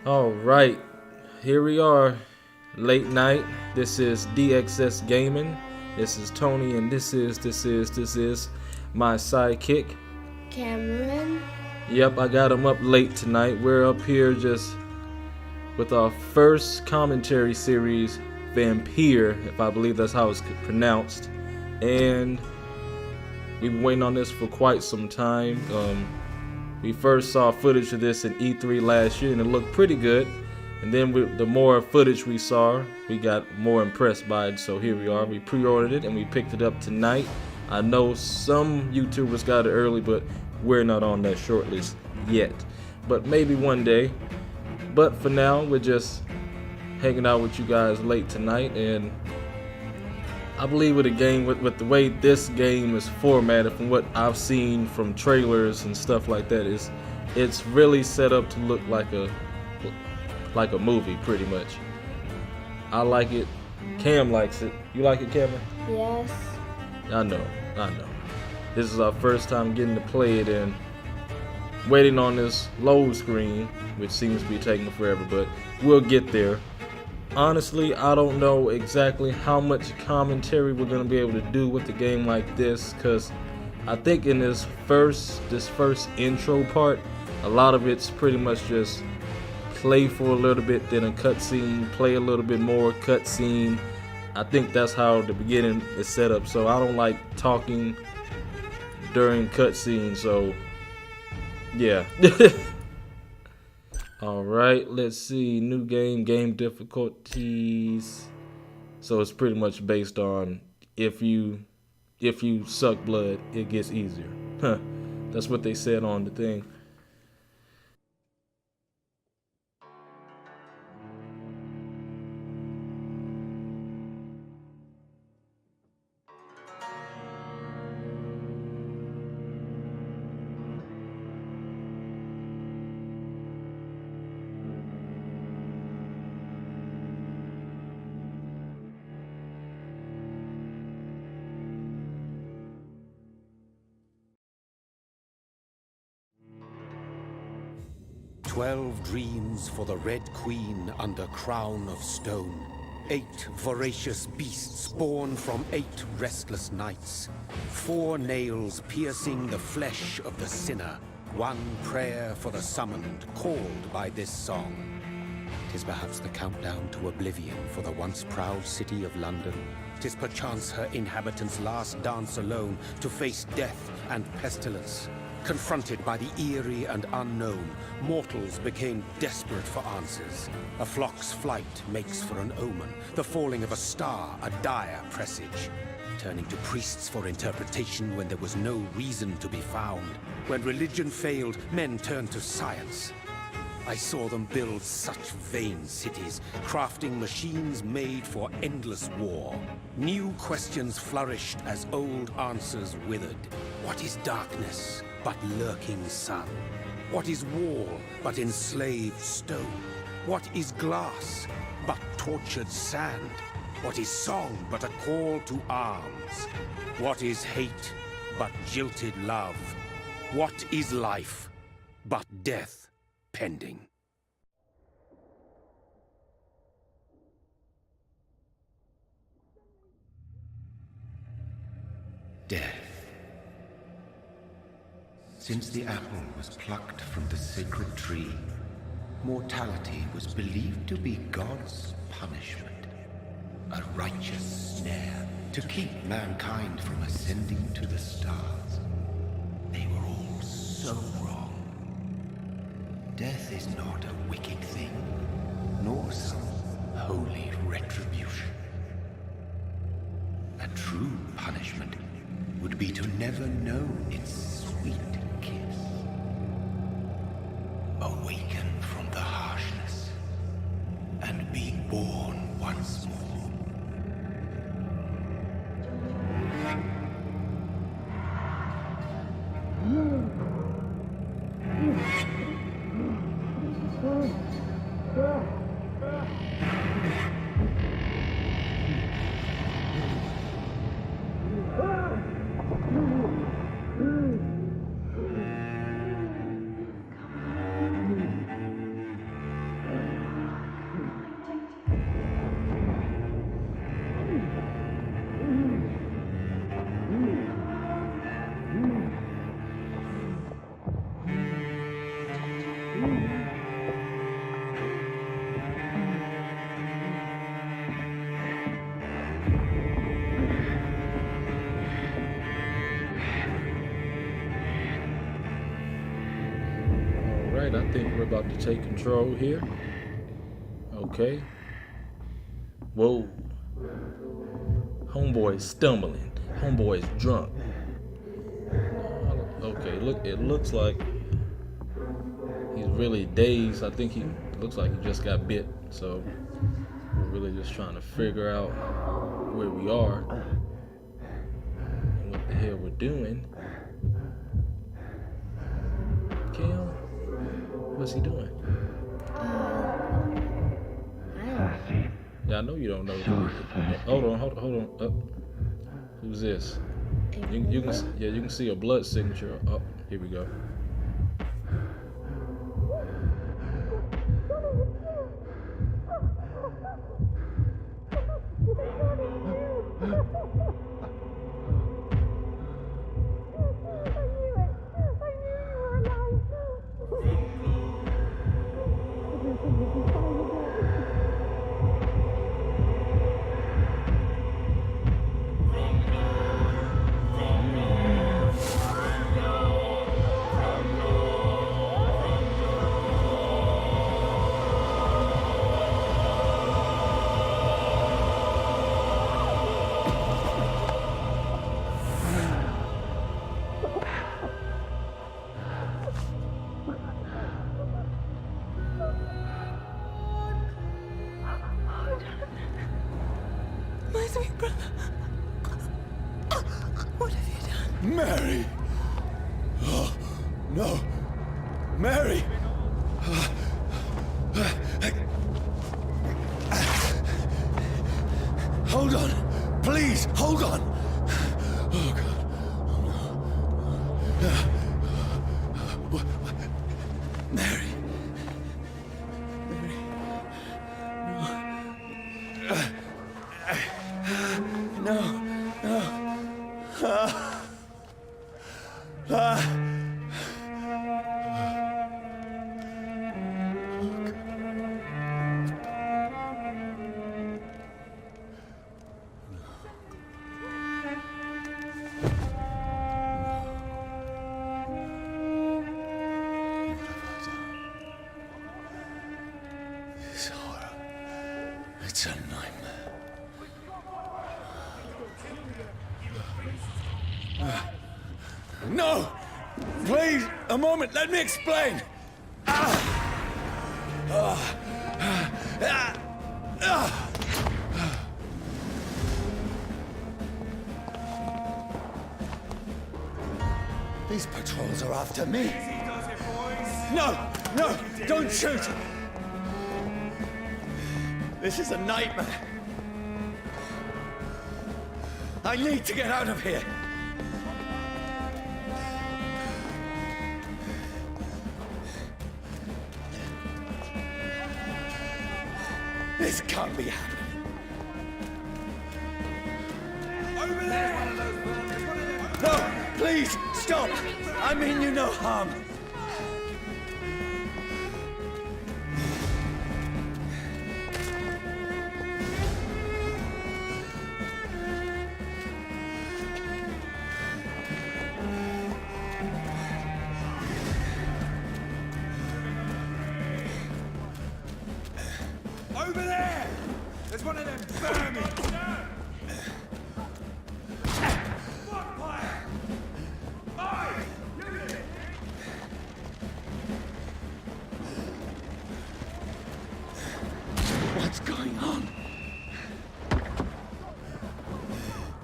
All right, here we are, late night. This is DXS Gaming. This is Tony, and this is my sidekick, Cameron. Yep, I got him up late tonight. We're up here just with our first commentary series, Vampyr, if I believe that's how it's pronounced. And we've been waiting on this for quite some time. We first saw footage of this in E3 last year, and it looked pretty good. And then the more footage we saw, we got more impressed by it. So here we are. We pre-ordered it, and we picked it up tonight. I know some YouTubers got it early, but we're not on that shortlist yet. But maybe one day. But for now, we're just hanging out with you guys late tonight. And I believe with a game, with the way this game is formatted, from what I've seen from trailers and stuff like that, it's really set up to look like a movie, pretty much. I like it. Cam likes it. You like it, Cameron? Yes. I know. This is our first time getting to play it and waiting on this load screen, which seems to be taking forever, but we'll get there. Honestly, I don't know exactly how much commentary we're going to be able to do with a game like this, because I think in this first intro part, a lot of it's pretty much just play for a little bit, then a cutscene, play a little bit more, cutscene. I think that's how the beginning is set up, so I don't like talking during cutscenes, so yeah. Alright, let's see. New game difficulties. So it's pretty much based on if you suck blood, it gets easier. Huh. That's what they said on the thing. "12 dreams for the Red Queen under crown of stone. 8 voracious beasts born from 8 restless nights. 4 nails piercing the flesh of the sinner. 1 prayer for the summoned, called by this song. 'Tis perhaps the countdown to oblivion for the once proud city of London. 'Tis perchance her inhabitants' last dance alone to face death and pestilence. Confronted by the eerie and unknown, mortals became desperate for answers. A flock's flight makes for an omen, the falling of a star a dire presage. Turning to priests for interpretation when there was no reason to be found. When religion failed, men turned to science. I saw them build such vain cities, crafting machines made for endless war. New questions flourished as old answers withered. What is darkness but lurking sun? What is wall but enslaved stone? What is glass but tortured sand? What is song but a call to arms? What is hate but jilted love? What is life but death pending? Death. Since the apple was plucked from the sacred tree, mortality was believed to be God's punishment, a righteous snare to keep mankind from ascending to the stars. They were all so wrong. Death is not a wicked thing, nor some holy retribution. A true punishment would be to never know its sweet kiss. Awaken from the harshness and be born once more. Alright, I think we're about to take control here. Okay. Whoa. Homeboy's stumbling. Homeboy's drunk. Okay, look, it looks like he's really dazed. I think he looks like he just got bit. So we're really just trying to figure out where we are and what the hell we're doing. Cam, what's he doing? Yeah, I know you don't know. Hold on. Who's this? You can see a blood signature. Oh, here we go. My sweet brother. What have you done? Mary! Oh, no. Mary! Hold on. Please, hold on. Oh, God. Oh, no. Mary. No. This horror. It's a nightmare. No! Please, a moment, let me explain! These patrols are after me. No! Don't shoot! This is a nightmare. I need to get out of here. This can't be happening. Over there! No, please, stop! I mean you no harm. Over there! There's one of them vermin! What's going on?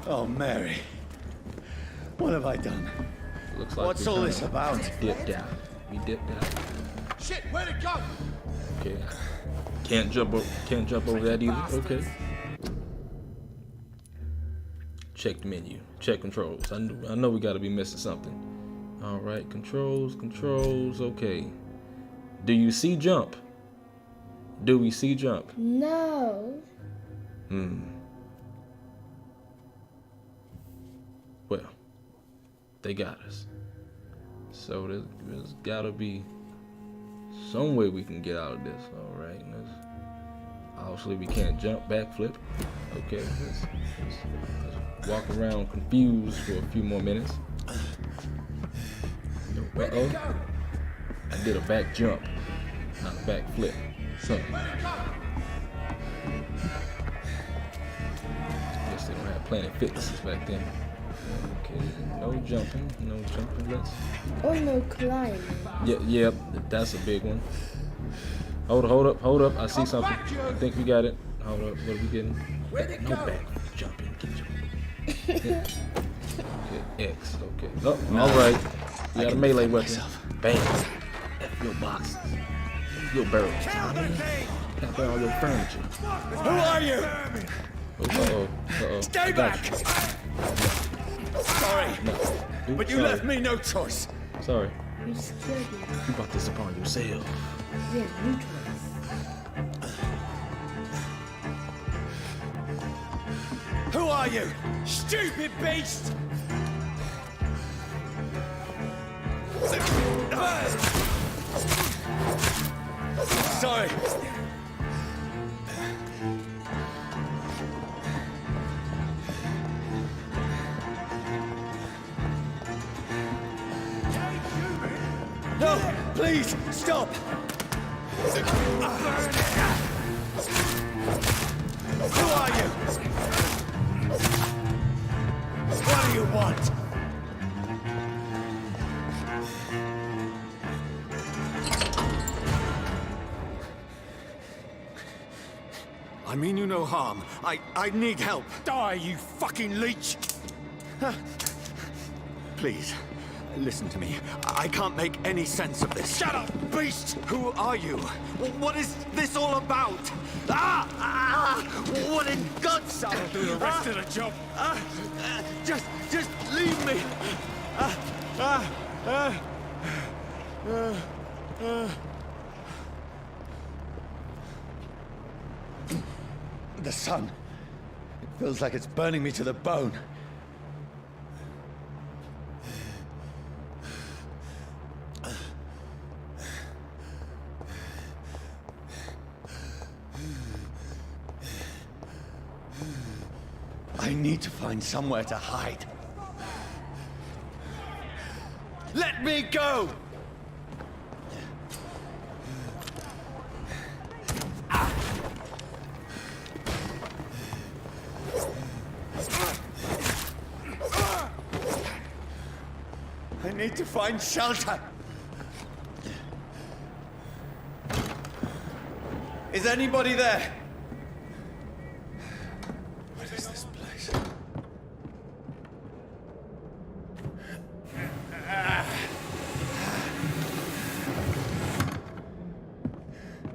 Oh, Mary. What have I done? Looks like What's all this about? Dipped out. We dipped out. Shit, where'd it go? Okay. Can't jump over that either. Okay. Check the menu. Check controls. I know we gotta be missing something. All right, controls. Okay. Do you see jump? Do we see jump? No. Well, they got us. So there's gotta be some way we can get out of this. All right. Obviously, we can't jump, backflip. Okay. Let's walk around confused for a few more minutes. Uh-oh. I did a back jump, not a back flip. So, guess they don't have Planet Fitnesses back then. Okay, no jumping, no jumping. Let's. Or no climbing. Yeah, that's a big one. Hold up. I see something. I think we got it. Hold up, what are we getting? No back jumping. Okay, X. Okay. Oh, all right. You got a melee weapon. Bam. F your boxes. Your barrels. Tap all your furniture. Who are you? Uh-oh. Stay back! Sorry, No. but you left me no choice. Sorry. You scared me. You brought this upon yourself. Yeah, you twice. Who are you? Stupid beast! Sorry. No, please, stop! Who are you? What do you want? I mean you no harm. I need help. Die, you fucking leech! Please, listen to me. I can't make any sense of this. Shut up, beast! Who are you? What is this all about? What in God's... I'll do the rest of the job. Just leave me. The sun. It feels like it's burning me to the bone. I need to find somewhere to hide. Let me go! I need to find shelter. Is anybody there? What is this place?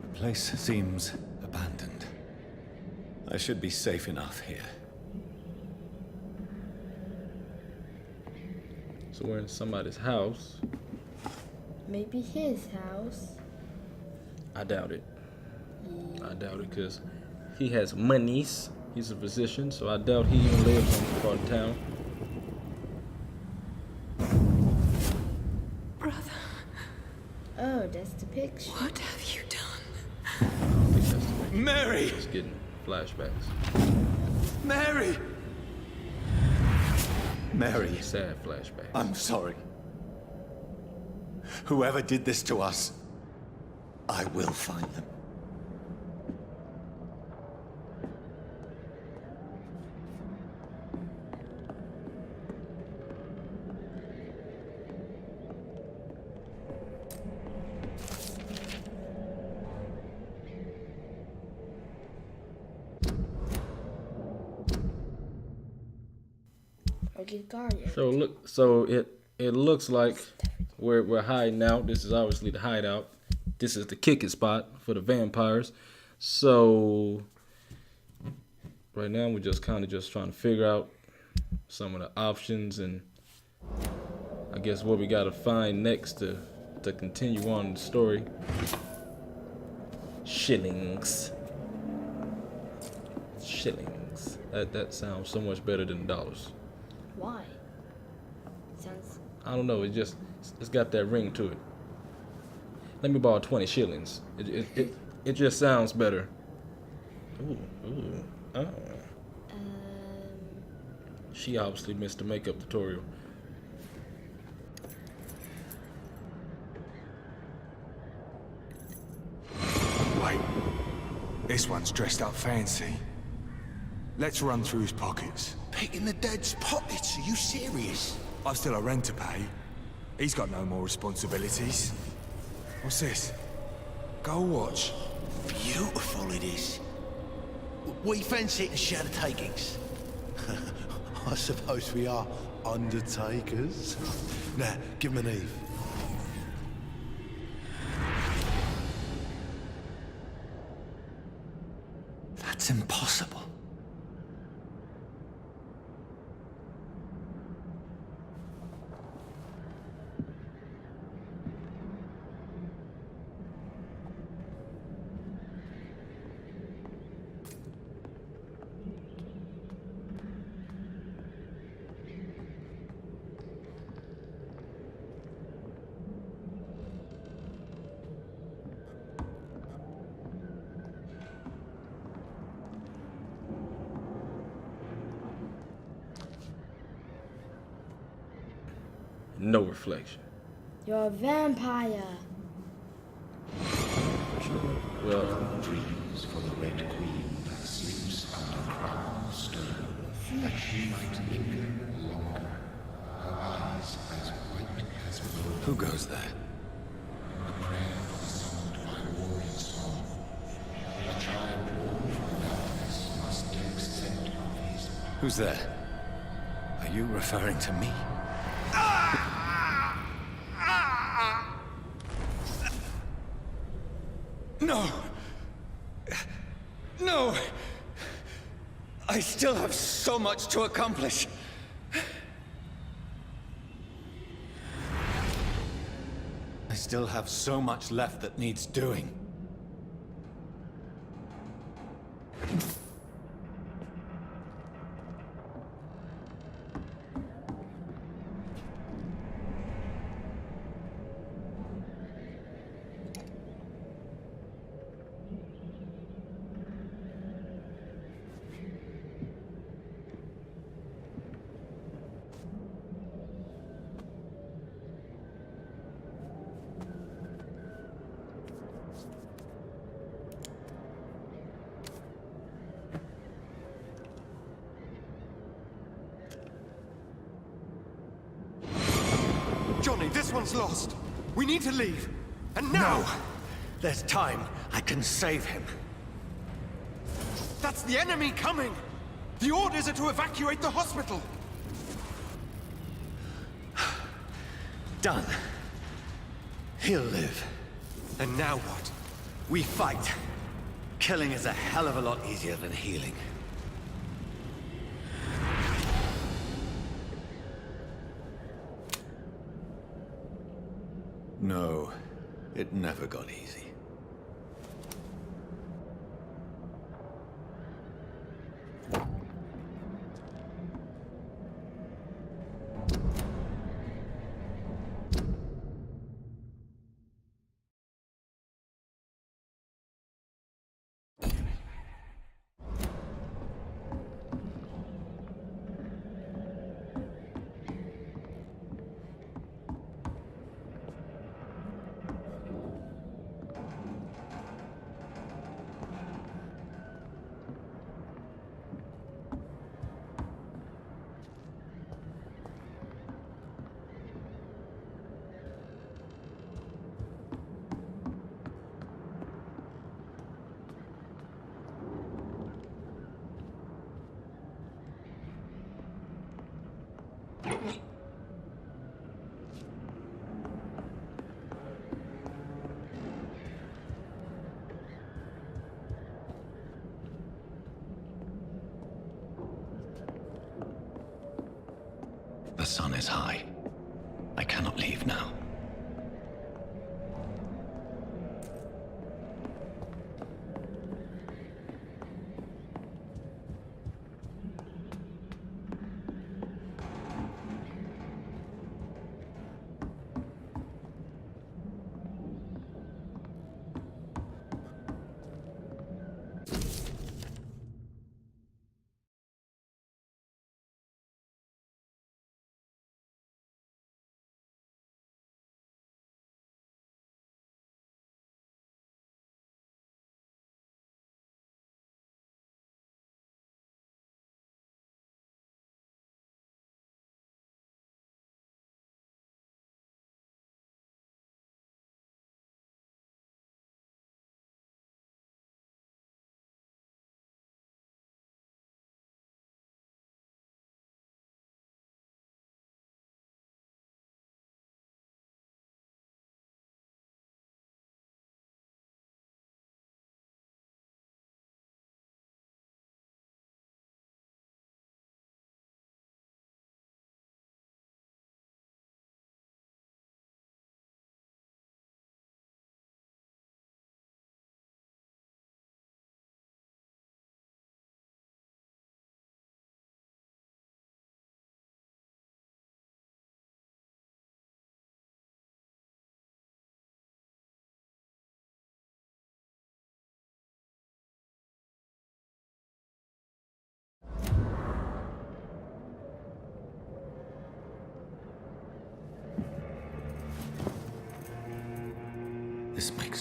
The place seems abandoned. I should be safe enough here. So we're in somebody's house. Maybe his house. I doubt it. I doubt it because he has monies. He's a physician, so I doubt he even lives in this part of town. Brother, Oh, that's the picture. what have you done? I don't think that's the way. Mary! He's getting flashbacks. Mary! Mary, Sad flashbacks. I'm sorry. Whoever did this to us, I will find them. Okay, guardian. So it looks like we're hiding out. This is obviously the hideout. This is the kicking spot for the vampires. So right now we're just kind of just trying to figure out some of the options and I guess what we gotta find next to continue on the story. Shillings. That sounds so much better than dollars. Why? Sounds. I don't know. It's got that ring to it. Let me borrow 20 shillings. It just sounds better. Ooh. Oh. She obviously missed the makeup tutorial. This one's dressed up fancy. Let's run through his pockets. Picking the dead's pockets? Are you serious? I've still a rent to pay. He's got no more responsibilities. What's this? Gold watch. Beautiful it is. We fancy it and share the takings. I suppose we are undertakers. Now, give him an Eve. That's impossible. No reflection. You're a vampire. Well, Dreams for the Red Queen that sleeps under crown of stone, that she might linger longer. Her eyes as white as blood. Who goes there? A prayer summoned by warrior song. A child born from darkness must take scent of his. Who's there? Are you referring to me? No! No! I still have so much to accomplish. I still have so much left that needs doing. Johnny, this one's lost. We need to leave. And now! No! There's time. I can save him. That's the enemy coming! The orders are to evacuate the hospital! Done. He'll live. And now what? We fight. Killing is a hell of a lot easier than healing. No, it never got easy.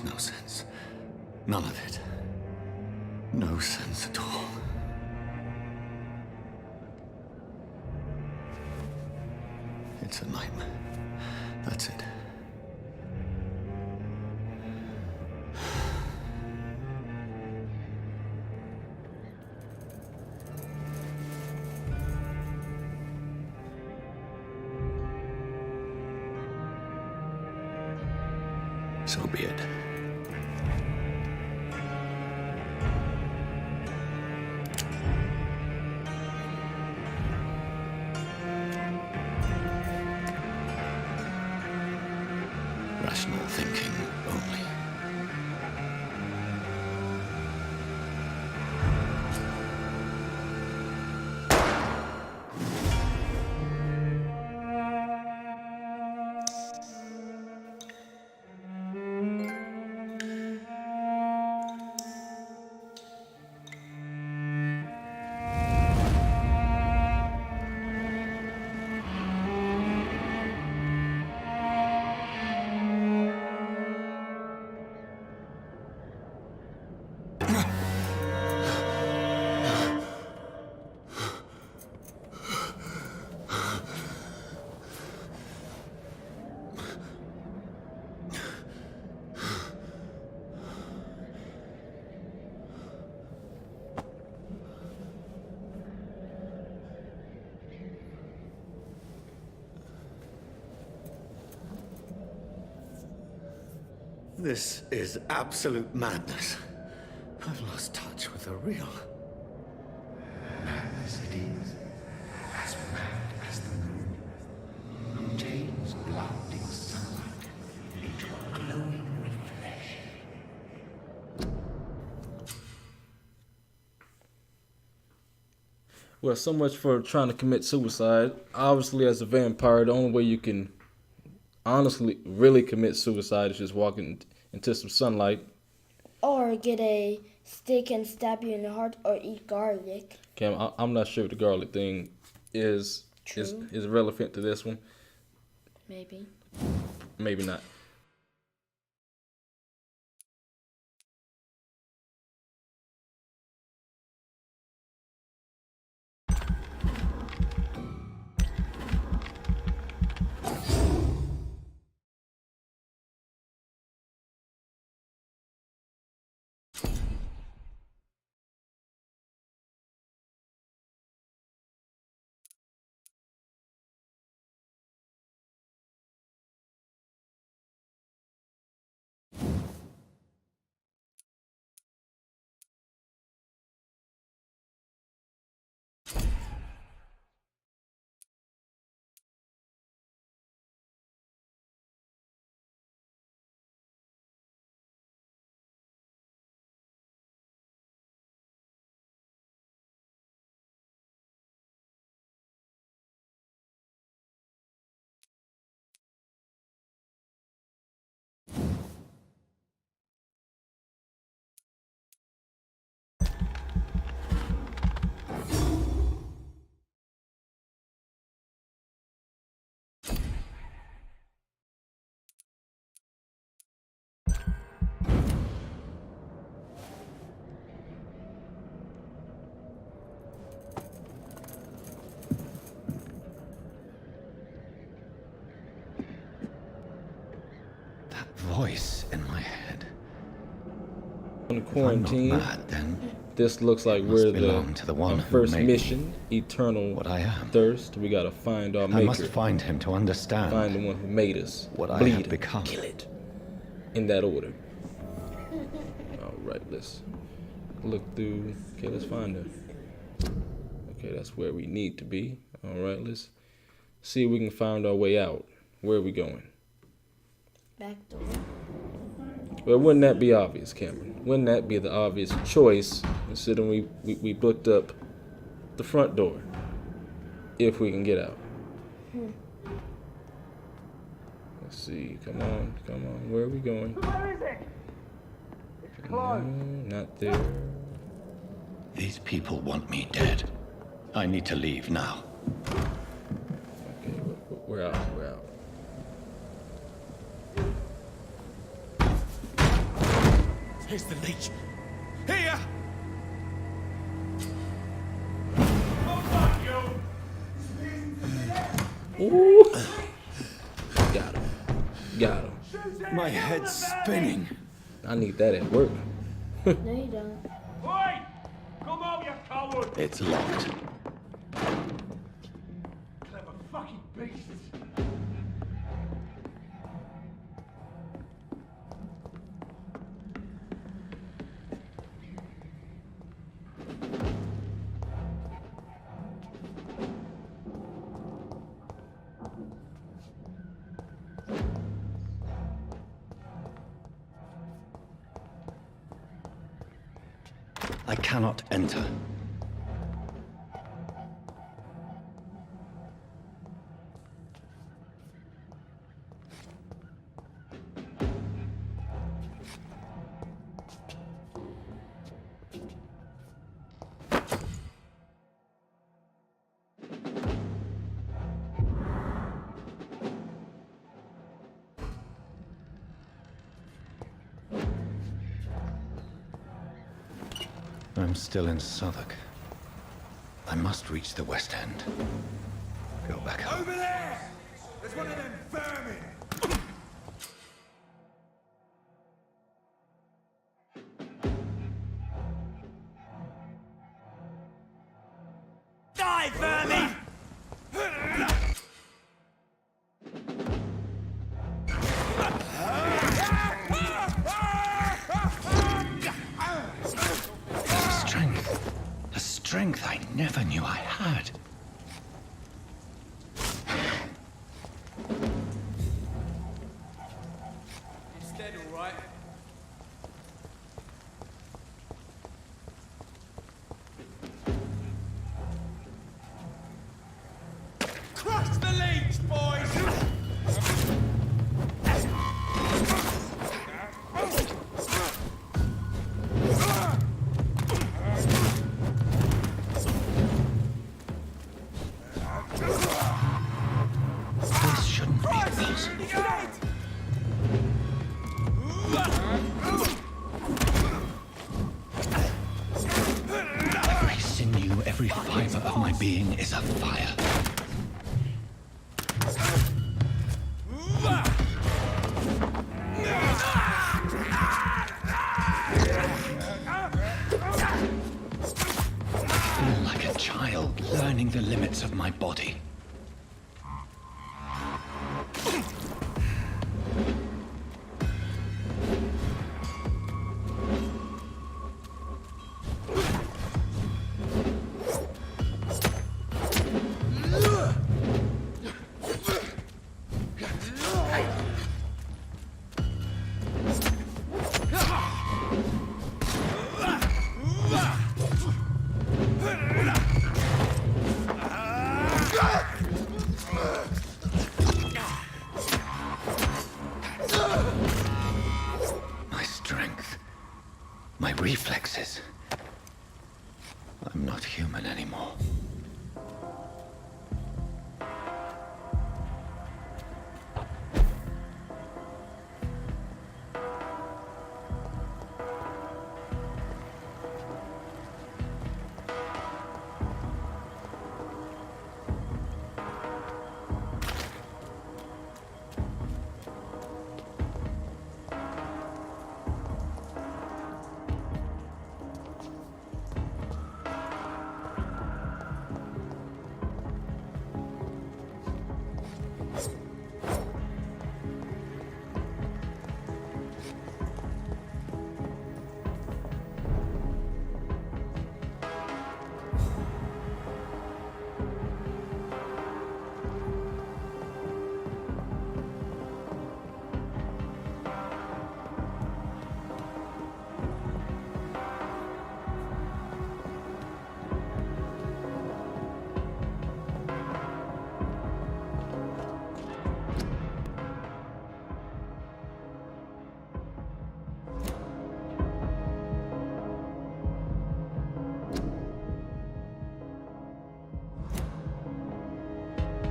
makes no sense. None of it. No sense at all. It's a nightmare. That's it. So be it. Rational thinking only. This is absolute madness. I've lost touch with the real. Madness it is, as mad as the moon, who takes blinding sunlight into a glowing reflection. Well, so much for trying to commit suicide. Obviously, as a vampire, the only way you can honestly really commit suicide is just walking into some sunlight. Or get a stick and stab you in the heart, or eat garlic. Okay, I'm not sure if the garlic thing is relevant to this one. Maybe. Maybe not. Voice in my head. On quarantine. I'm not mad, then. This looks like Must we're belong to the one our who first made mission, eternal what I am. thirst. We gotta find our I maker. must find him to understand Find the one who made us. what I Bleed have it. become. Kill it. In that order. All right, let's look through. Okay, let's find her. Okay, that's where we need to be. All right, let's see if we can find our way out. Where are we going? Back door. Well, wouldn't that be obvious, Cameron? Wouldn't that be the obvious choice, considering we booked up the front door, if we can get out? Let's see. Come on. Where are we going? Where is it? It's closed. No, not there. These people want me dead. I need to leave now. Okay, we're out. Here's the leech. Here! Ooh. Got him. Got him. My head's spinning. I need that at work. No, you don't. Oi! Come out, you coward! It's locked. Clever fucking beasts! I cannot enter. I'm still in Southwark. I must reach the West End. Go back home. Over there! There's one of them vermin! Die, vermin! Strength I never knew I had. He's dead, all right. Crush the leech, boys! This shouldn't be possible. Every sinew, every fiber of my being is afire. I feel like a child learning the limits of my body. My strength, my reflexes. I'm not human anymore.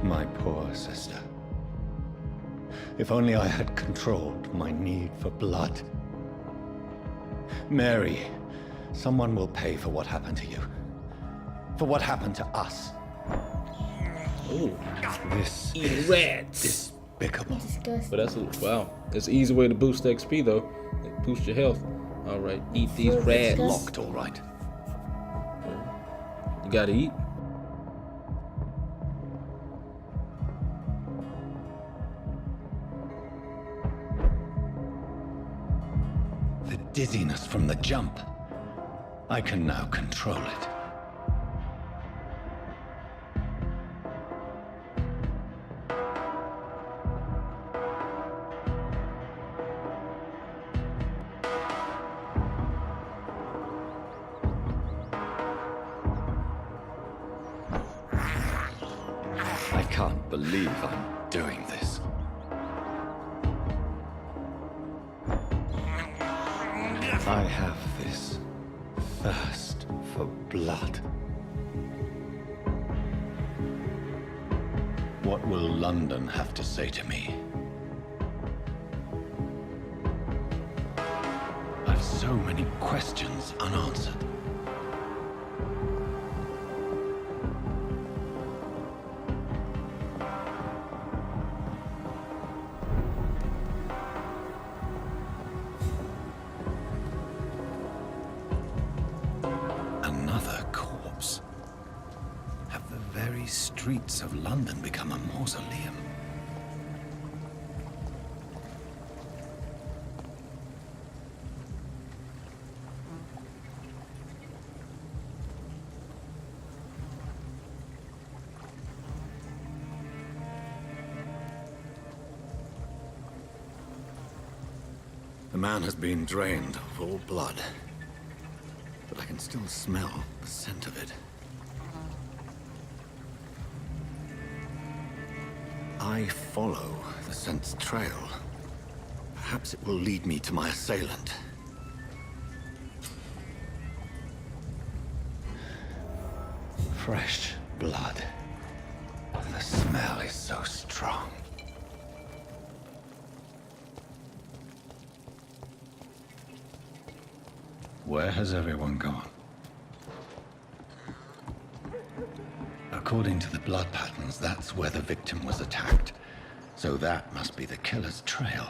My poor sister. If only I had controlled my need for blood. Mary, someone will pay for what happened to you. For what happened to us. Ooh, This eat is rats. despicable. Disgusting. But that's wow. It's an easy way to boost the XP though. Boost your health. All right, eat these So rats. disgusting. Locked, all right. You gotta eat. The dizziness from the jump. I can now control it. I can't believe I'm doing this. I have this thirst for blood. What will London have to say to me? I've so many questions unanswered. Another corpse. Have the very streets of London become a mausoleum? The man has been drained of all blood. But I can still smell the scent of it. I follow the scent's trail. Perhaps it will lead me to my assailant. Fresh blood. The smell is so strong. Where has everyone gone? According to the blood patterns, that's where the victim was attacked. So that must be the killer's trail.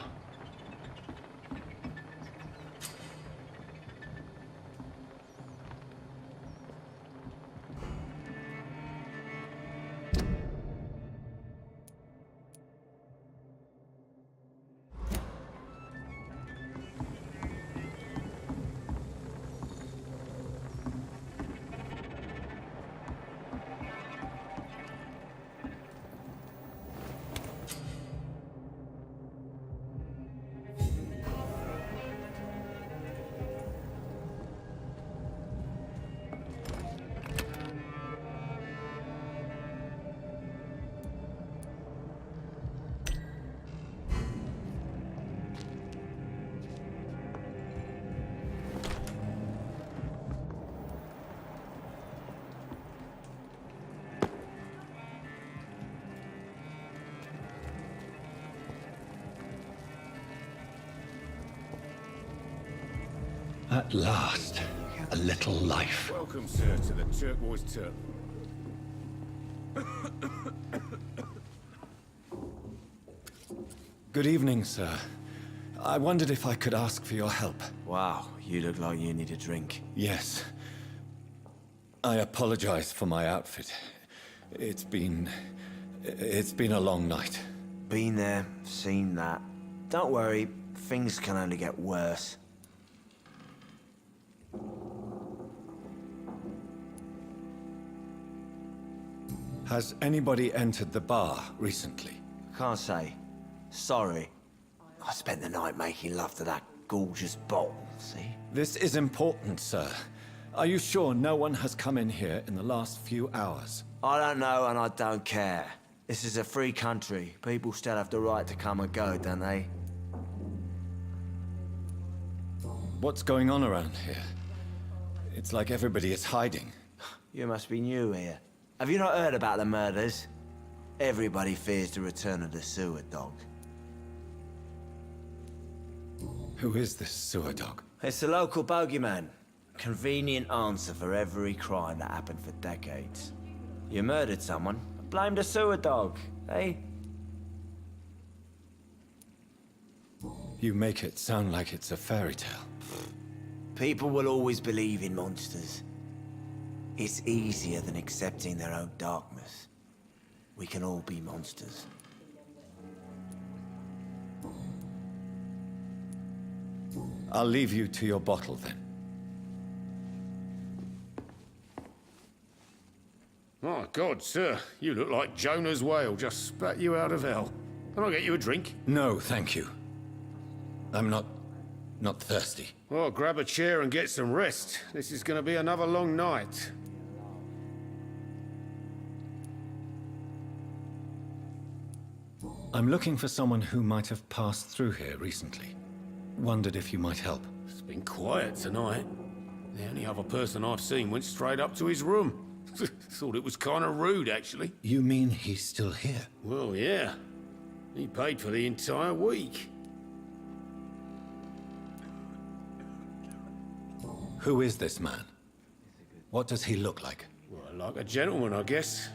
At last, a little life. Welcome, sir, to the Turquoise Turtle. Good evening, sir. I wondered if I could ask for your help. Wow, you look like you need a drink. Yes. I apologize for my outfit. It's been a long night. Been there, seen that. Don't worry, things can only get worse. Has anybody entered the bar recently? Can't say. Sorry. I spent the night making love to that gorgeous bottle, see? This is important, sir. Are you sure no one has come in here in the last few hours? I don't know and I don't care. This is a free country. People still have the right to come and go, don't they? What's going on around here? It's like everybody is hiding. You must be new here. Have you not heard about the murders? Everybody fears the return of the sewer dog. Who is this sewer dog? It's the local bogeyman. Convenient answer for every crime that happened for decades. You murdered someone, blamed a sewer dog, eh? You make it sound like it's a fairy tale. People will always believe in monsters. It's easier than accepting their own darkness. We can all be monsters. I'll leave you to your bottle then. My God, sir, you look like Jonah's whale just spat you out of hell. Can I get you a drink? No, thank you. I'm not thirsty. Well, grab a chair and get some rest. This is going to be another long night. I'm looking for someone who might have passed through here recently. Wondered if you might help. It's been quiet tonight. The only other person I've seen went straight up to his room. Thought it was kind of rude, actually. You mean he's still here? Well, yeah. He paid for the entire week. Who is this man? What does he look like? Well, like a gentleman, I guess.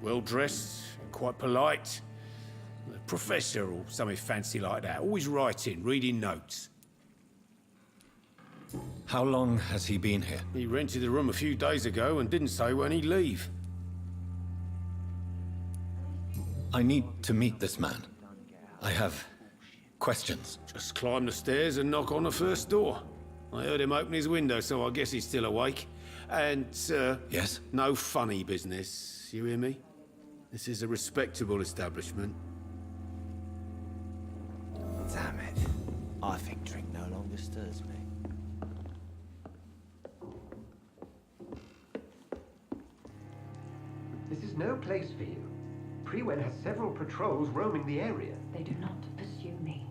Well-dressed, and quite polite. A professor or something fancy like that. Always writing, reading notes. How long has he been here? He rented the room a few days ago and didn't say when he'd leave. I need to meet this man. I have questions. Just climb the stairs and knock on the first door. I heard him open his window, so I guess he's still awake. And, sir... Yes? No funny business, you hear me? This is a respectable establishment. Damn it. I think drink no longer stirs me. This is no place for you. Prewen has several patrols roaming the area. They do not pursue me.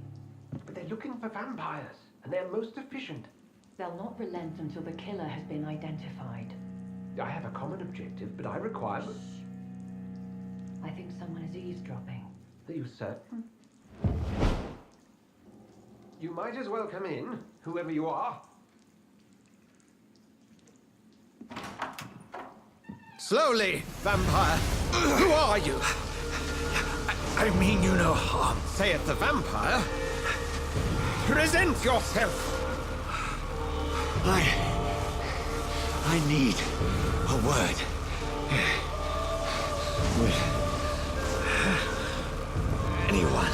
But they're looking for vampires, and they're most efficient. They'll not relent until the killer has been identified. I have a common objective, but I require... I think someone is eavesdropping. Are you certain? You might as well come in, whoever you are. Slowly, vampire. Who are you? I mean you no harm, saith the vampire. Present yourself. I need a word. With anyone.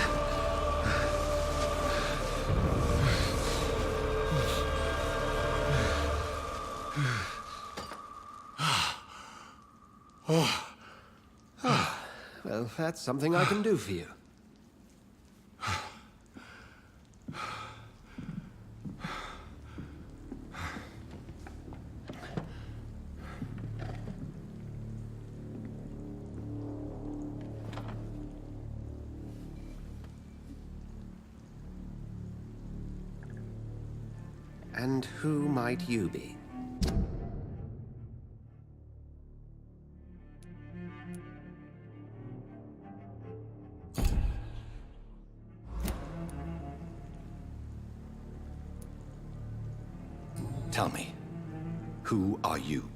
Well, that's something I can do for you. And who might you be? Tell me, who are you?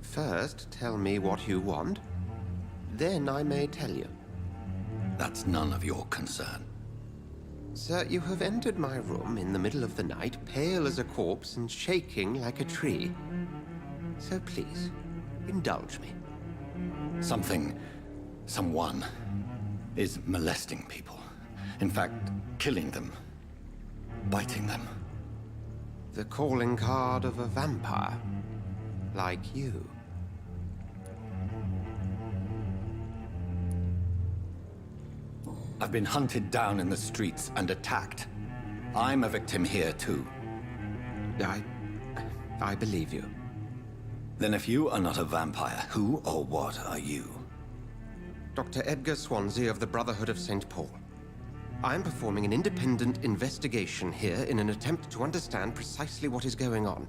First, tell me what you want. Then I may tell you. That's none of your concern. Sir, you have entered my room in the middle of the night, pale as a corpse and shaking like a tree. So please, indulge me. Someone is molesting people. In fact, killing them. Biting them. The calling card of a vampire. Like you. I've been hunted down in the streets and attacked. I'm a victim here, too. I believe you. Then if you are not a vampire, who or what are you? Dr. Edgar Swansea of the Brotherhood of St. Paul. I'm performing an independent investigation here in an attempt to understand precisely what is going on.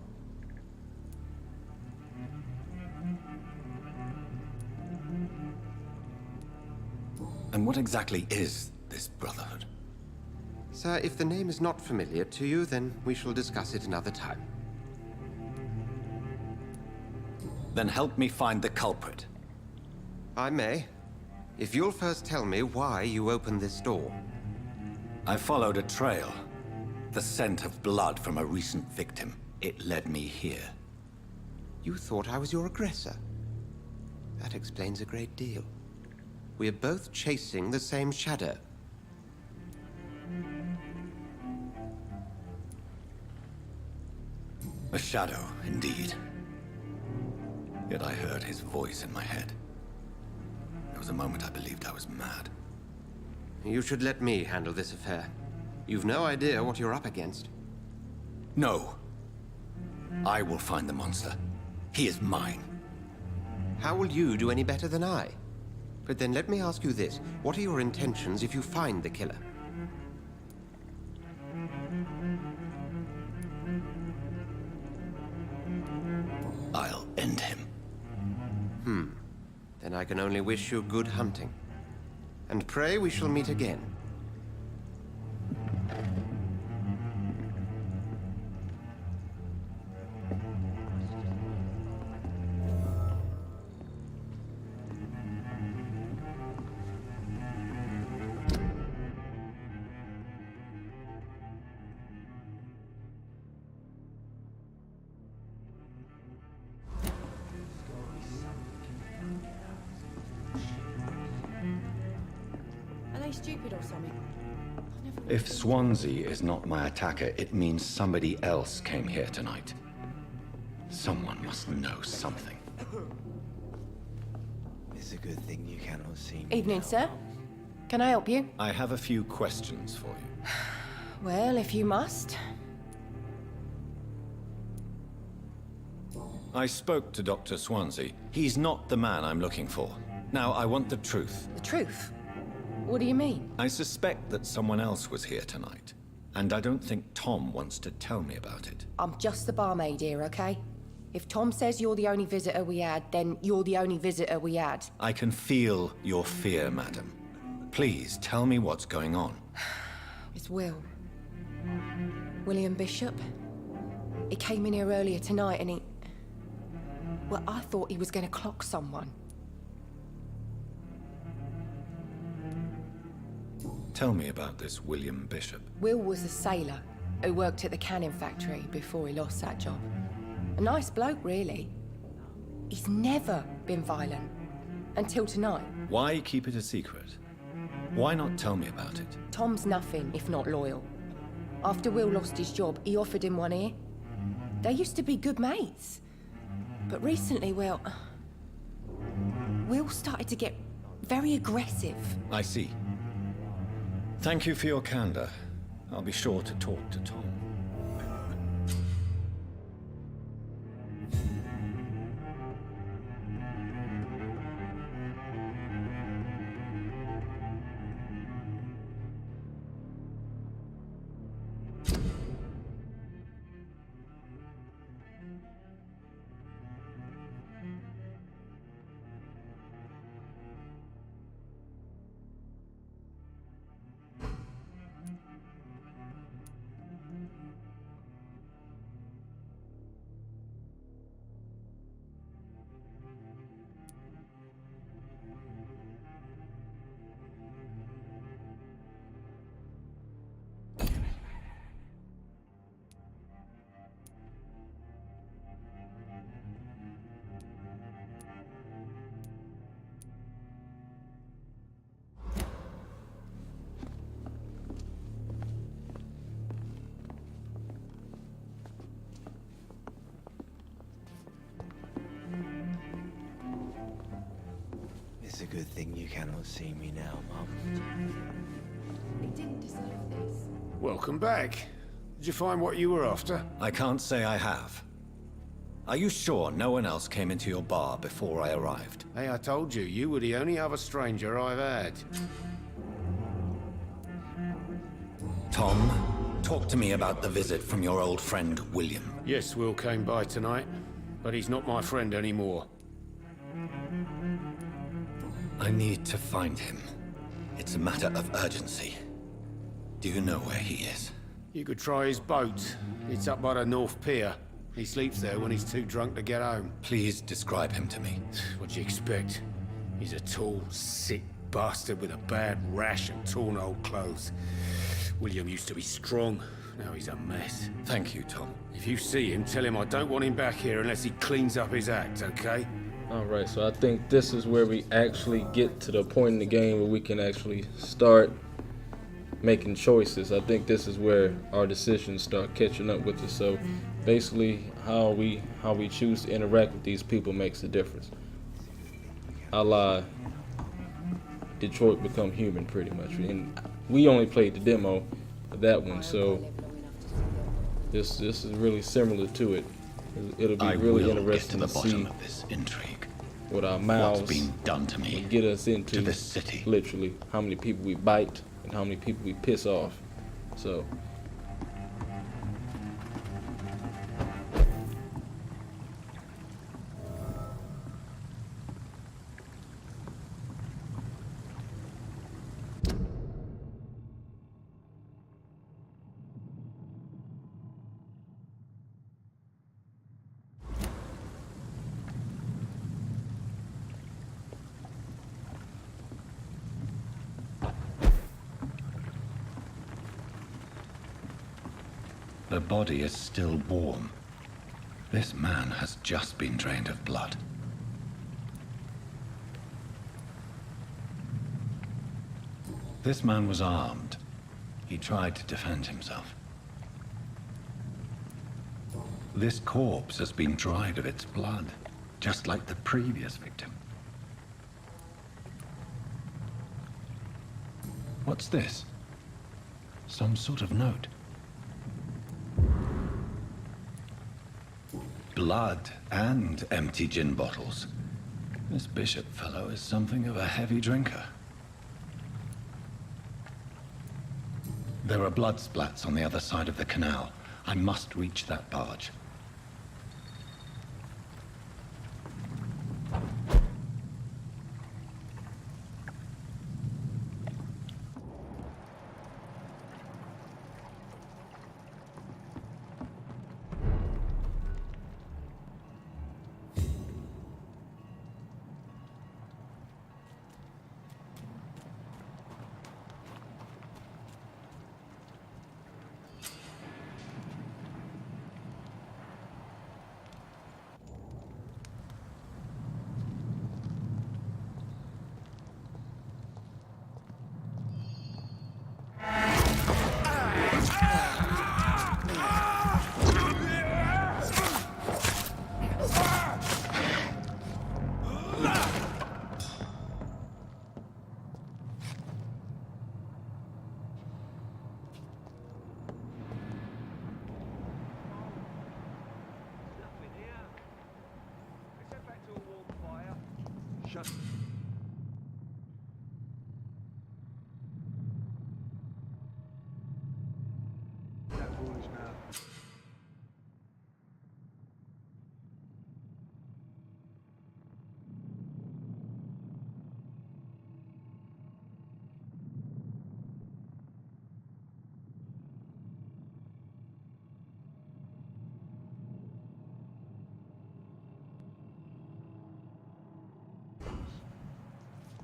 And what exactly is this Brotherhood? Sir, if the name is not familiar to you, then we shall discuss it another time. Then help me find the culprit. I may. If you'll first tell me why you opened this door. I followed a trail. The scent of blood from a recent victim. It led me here. You thought I was your aggressor. That explains a great deal. We are both chasing the same shadow. A shadow, indeed. Yet I heard his voice in my head. There was a moment I believed I was mad. You should let me handle this affair. You've no idea what you're up against. No. I will find the monster. He is mine. How will you do any better than I? But then let me ask you this. What are your intentions if you find the killer? I'll end him. Then I can only wish you good hunting. And pray we shall meet again. Are they stupid or something? If Swansea is not my attacker, it means somebody else came here tonight. Someone must know something. It's a good thing you cannot see me. Evening, now. sir. Can I help you? I have a few questions for you. Well, if you must. I spoke to Dr. Swansea. He's not the man I'm looking for. Now, I want the truth. The truth? What do you mean? I suspect that someone else was here tonight. And I don't think Tom wants to tell me about it. I'm just the barmaid here, okay? If Tom says you're the only visitor we had, then you're the only visitor we had. I can feel your fear, madam. Please, tell me what's going on. It's Will. William Bishop. He came in here earlier tonight and he... Well, I thought he was going to clock someone. Tell me about this William Bishop. Will was a sailor who worked at the cannon factory before he lost that job. A nice bloke, really. He's never been violent. Until tonight. Why keep it a secret? Why not tell me about it? Tom's nothing if not loyal. After Will lost his job, he offered him one ear. They used to be good mates. But recently, well... Will started to get very aggressive. I see. Thank you for your candor. I'll be sure to talk to Tom. It's a good thing you cannot see me now, Mum. He didn't deserve this. Welcome back. Did you find what you were after? I can't say I have. Are you sure no one else came into your bar before I arrived? Hey, I told you, you were the only other stranger I've had. Tom, talk to me about the visit from your old friend, William. Yes, Will came by tonight, but he's not my friend anymore. I need to find him. It's a matter of urgency. Do you know where he is? You could try his boat. It's up by the North Pier. He sleeps there when he's too drunk to get home. Please describe him to me. What do you expect? He's a tall, sick bastard with a bad rash and torn old clothes. William used to be strong. Now he's a mess. Thank you, Tom. If you see him, tell him I don't want him back here unless he cleans up his act, okay? Alright, so I think this is where we actually get to the point in the game where we can actually start making choices. I think this is where our decisions start catching up with us. So basically how we choose to interact with these people makes a difference. A la Detroit Become Human, pretty much. And we only played the demo of that one, so this is really similar to it. It'll be really interesting to see of this intrigue. What our mouths What's been done to me, get us into, to this city. Literally, how many people we bite and how many people we piss off. So the body is still warm. This man has just been drained of blood. This man was armed. He tried to defend himself. This corpse has been dried of its blood, just like the previous victim. What's this? Some sort of note. Blood and empty gin bottles. This Bishop fellow is something of a heavy drinker. There are blood splats on the other side of the canal. I must reach that barge.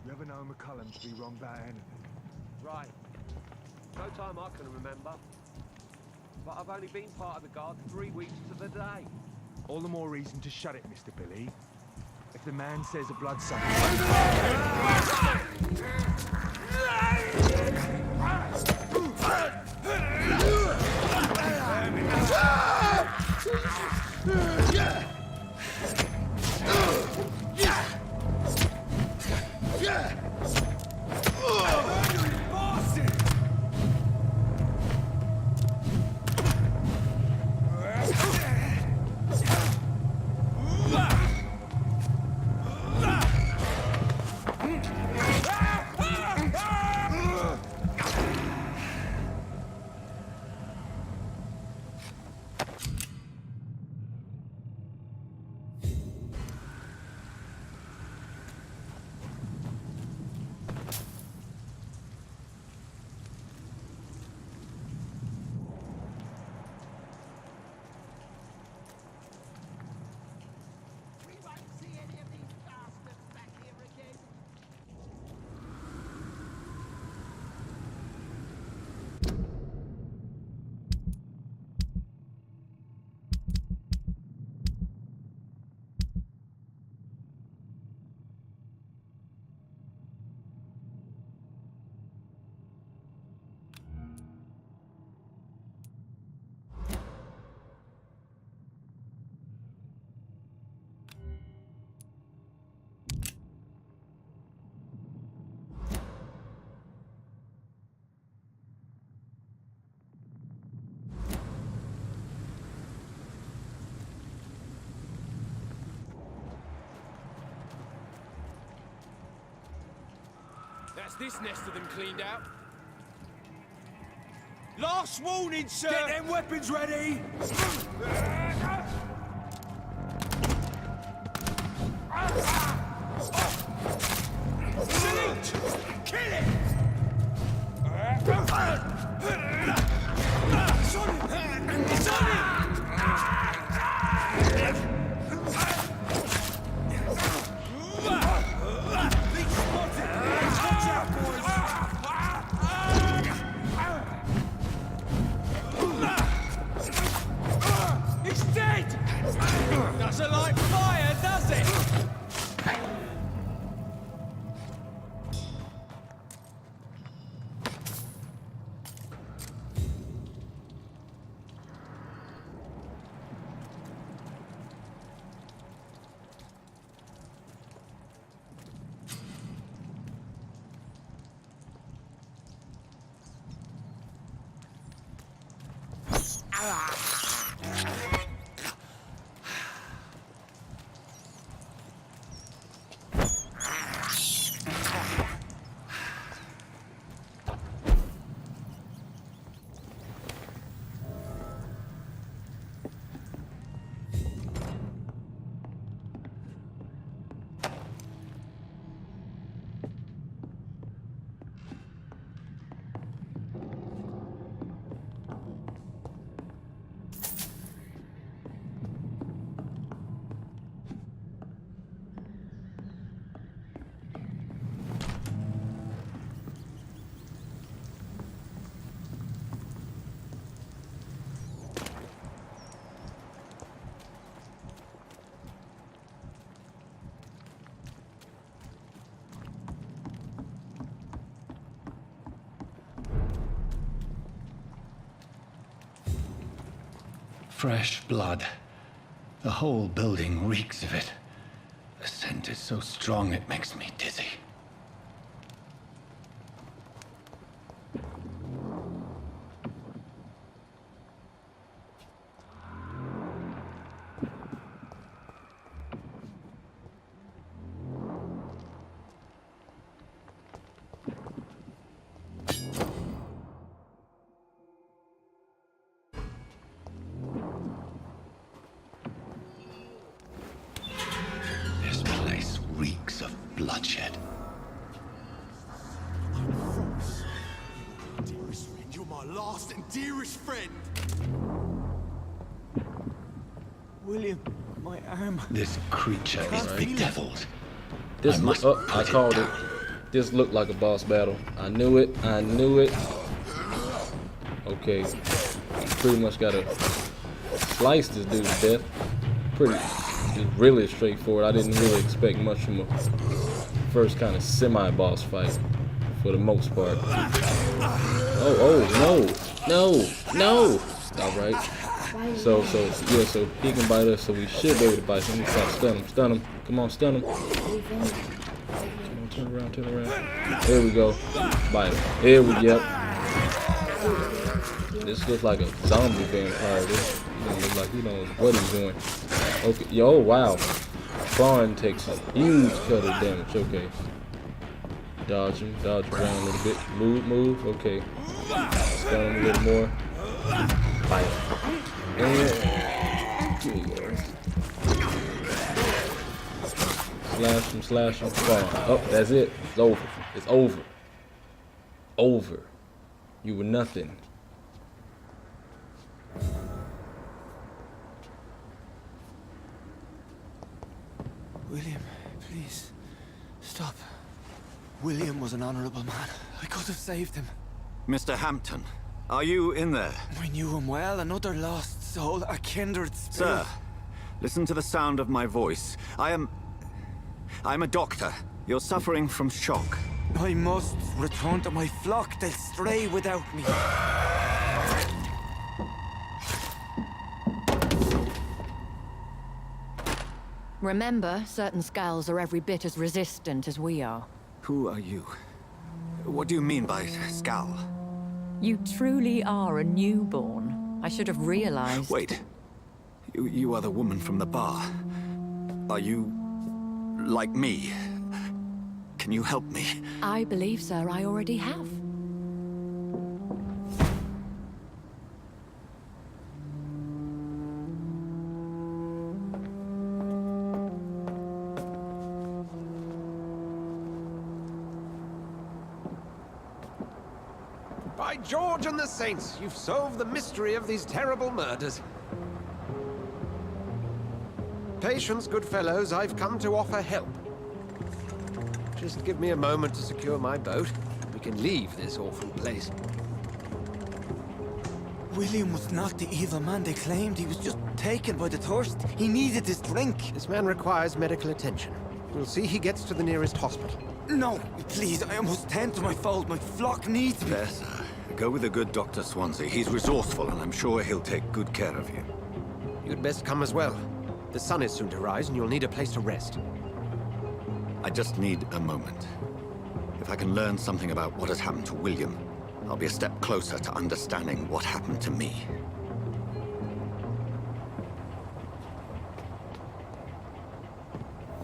You ever know McCullum to be wrong about anything? Right. No time I can remember. But I've only been part of the guard 3 weeks to the day. All the more reason to shut it, Mr. Billy. If the man says a bloodsucker... That's this nest of them cleaned out. Last warning, sir! Get them weapons ready! Kill it! He's dead! Doesn't like fire, does it? Fresh blood. The whole building reeks of it. The scent is so strong it makes me dizzy. Reeks of bloodshed. Dearest friend, you're my last and dearest friend. William, my arm. This creature is bedeviled. This I called it. This looked like a boss battle. I knew it. I knew it. Okay. Pretty much gotta slice this dude to death. It's really straightforward. I didn't really expect much from a first kind of semi-boss fight, for the most part. Oh, no. All right. So he can bite us, so we should be able to bite him. We try to stun him. Come on, stun him. Come on, turn around. There we go. Bite him. Here we go. This looks like a zombie vampire. This looks like he knows what he's doing. Okay, yo, wow. Fawn takes a huge cut of damage. Okay. Dodge around a little bit. Move, okay. Stun him a little more. Bite him. And here you go. Slash him. Fawn. Oh, that's it. It's over. It's over. Over. You were nothing. William, please, stop. William was an honorable man. I could have saved him. Mr. Hampton, are you in there? I knew him well, another lost soul, a kindred spirit. Sir, listen to the sound of my voice. I'm a doctor. You're suffering from shock. I must return to my flock. They'll stray without me. Remember, certain skulls are every bit as resistant as we are. Who are you? What do you mean by skull? You truly are a newborn. I should have realized. Wait. You are the woman from the bar. Are you like me? Can you help me? I believe, sir, I already have. By George and the Saints, you've solved the mystery of these terrible murders. Patience, good fellows, I've come to offer help. Just give me a moment to secure my boat. We can leave this awful place. William was not the evil man they claimed. He was just taken by the thirst. He needed this drink. This man requires medical attention. We'll see he gets to the nearest hospital. No, please, I must tend to my fold. My flock needs me. There, sir. Go with the good Dr. Swansea. He's resourceful, and I'm sure he'll take good care of you. You'd best come as well. The sun is soon to rise, and you'll need a place to rest. I just need a moment. If I can learn something about what has happened to William, I'll be a step closer to understanding what happened to me.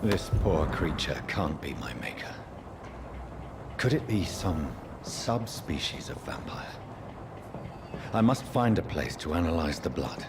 This poor creature can't be my maker. Could it be some subspecies of vampire? I must find a place to analyze the blood.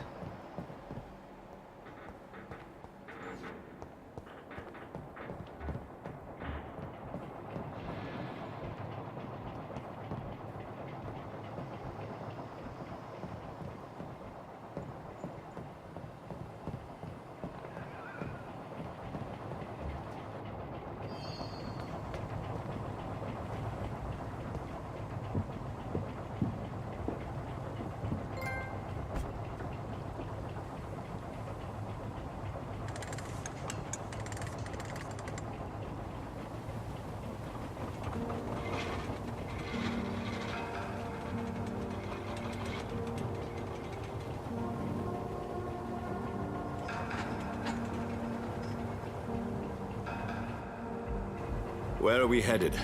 Where are we headed?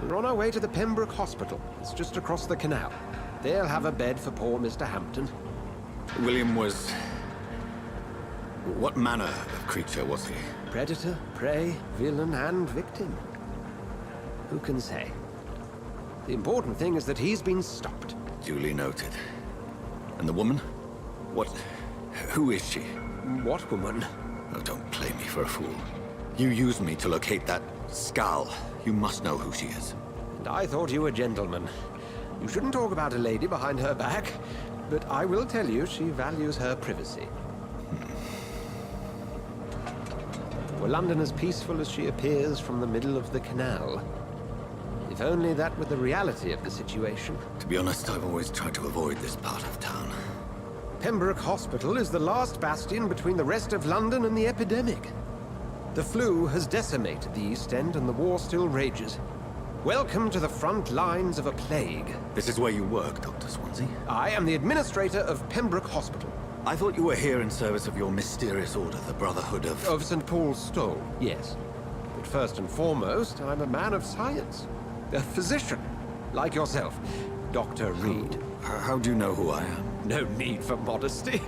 We're on our way to the Pembroke Hospital. It's just across the canal. They'll have a bed for poor Mr. Hampton. William was... what manner of creature was he? Predator, prey, villain, and victim. Who can say? The important thing is that he's been stopped. Duly noted. And the woman? What... who is she? What woman? Oh, don't play me for a fool. You used me to locate that skull. You must know who she is. And I thought you a gentleman. You shouldn't talk about a lady behind her back, but I will tell you she values her privacy. Were London as peaceful as she appears from the middle of the canal? If only that were the reality of the situation. To be honest, I've always tried to avoid this part of town. Pembroke Hospital is the last bastion between the rest of London and the epidemic. The flu has decimated the East End and the war still rages. Welcome to the front lines of a plague. This is where you work, Dr. Swansea? I am the administrator of Pembroke Hospital. I thought you were here in service of your mysterious order, the Brotherhood of... Of St. Paul's Stole, yes. But first and foremost, I'm a man of science. A physician, like yourself, Dr. Reed. How do you know who I am? No need for modesty.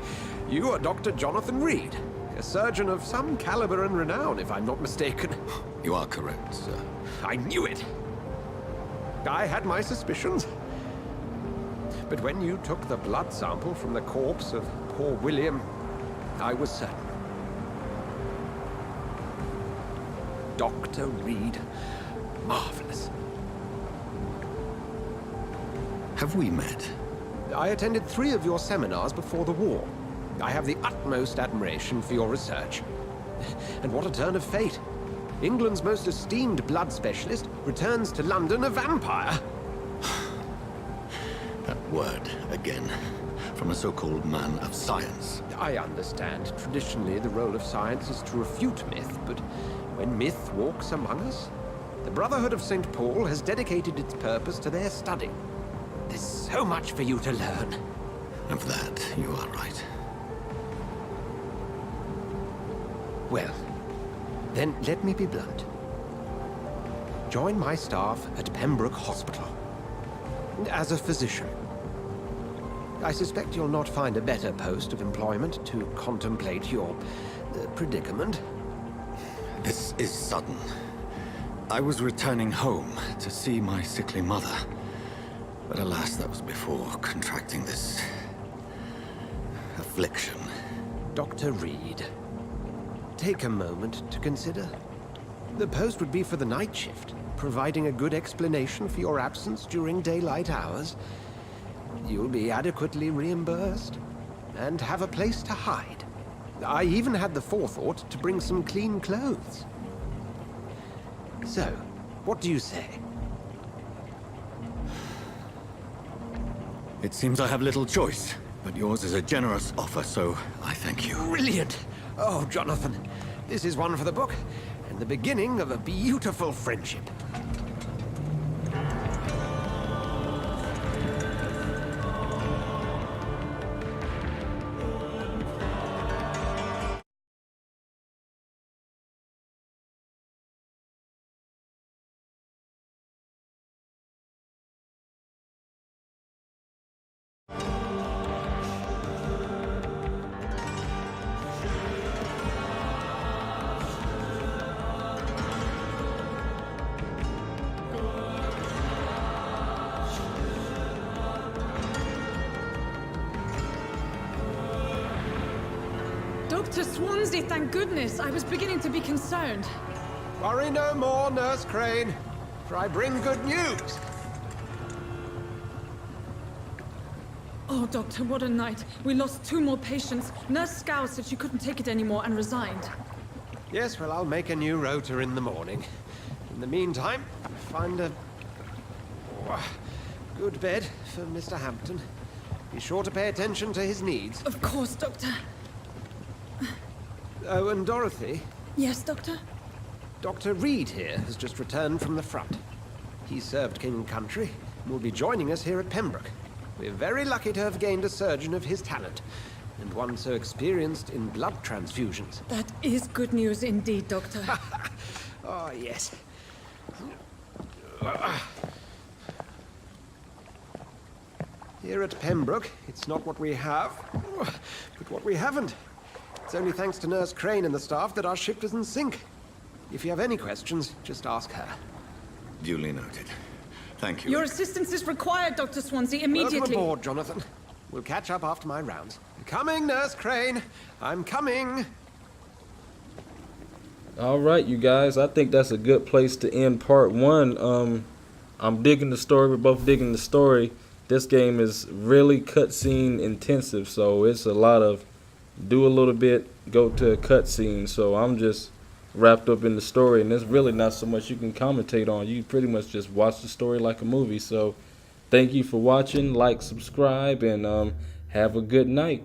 You are Dr. Jonathan Reed, a surgeon of some caliber and renown, if I'm not mistaken. You are correct, sir. I knew it. I had my suspicions. But when you took the blood sample from the corpse of poor William, I was certain. Dr. Reed. Marvelous. Have we met? I attended 3 of your seminars before the war. I have the utmost admiration for your research. And what a turn of fate. England's most esteemed blood specialist returns to London a vampire. That word, again. From a so-called man of science. I understand. Traditionally, the role of science is to refute myth, but when myth walks among us, the Brotherhood of St. Paul has dedicated its purpose to their study. There's so much for you to learn. Of that, you are right. Well, then let me be blunt. Join my staff at Pembroke Hospital. As a physician. I suspect you'll not find a better post of employment to contemplate your predicament. This is sudden. I was returning home to see my sickly mother. But alas, that was before contracting this affliction. Dr. Reed, take a moment to consider. The post would be for the night shift, providing a good explanation for your absence during daylight hours. You'll be adequately reimbursed and have a place to hide. I even had the forethought to bring some clean clothes. So, what do you say? It seems I have little choice, but yours is a generous offer, so I thank you. Brilliant! Oh, Jonathan, this is one for the book, and the beginning of a beautiful friendship. Dr. Swansea, thank goodness. I was beginning to be concerned. Worry no more, Nurse Crane, for I bring good news. Oh, Doctor, what a night. We lost 2 more patients. Nurse Scow said she couldn't take it anymore and resigned. Yes, well, I'll make a new rota in the morning. In the meantime, find a good bed for Mr. Hampton. Be sure to pay attention to his needs. Of course, Doctor. Oh, and Dorothy? Yes, Doctor? Dr. Reed here has just returned from the front. He served King and Country and will be joining us here at Pembroke. We're very lucky to have gained a surgeon of his talent, and one so experienced in blood transfusions. That is good news indeed, Doctor. Oh, yes. Here at Pembroke, it's not what we have, but what we haven't. It's only thanks to Nurse Crane and the staff that our ship doesn't sink. If you have any questions, just ask her. Duly noted. Thank you. Your assistance is required, Dr. Swansea, immediately. Welcome aboard, Jonathan. We'll catch up after my rounds. I'm coming, Nurse Crane. I'm coming. All right, you guys. I think that's a good place to end part 1. I'm digging the story. We're both digging the story. This game is really cutscene intensive, so it's a lot of do a little bit, go to a cutscene. So I'm just wrapped up in the story, and there's really not so much you can commentate on. You pretty much just watch the story like a movie. So thank you for watching. Like, subscribe, and have a good night.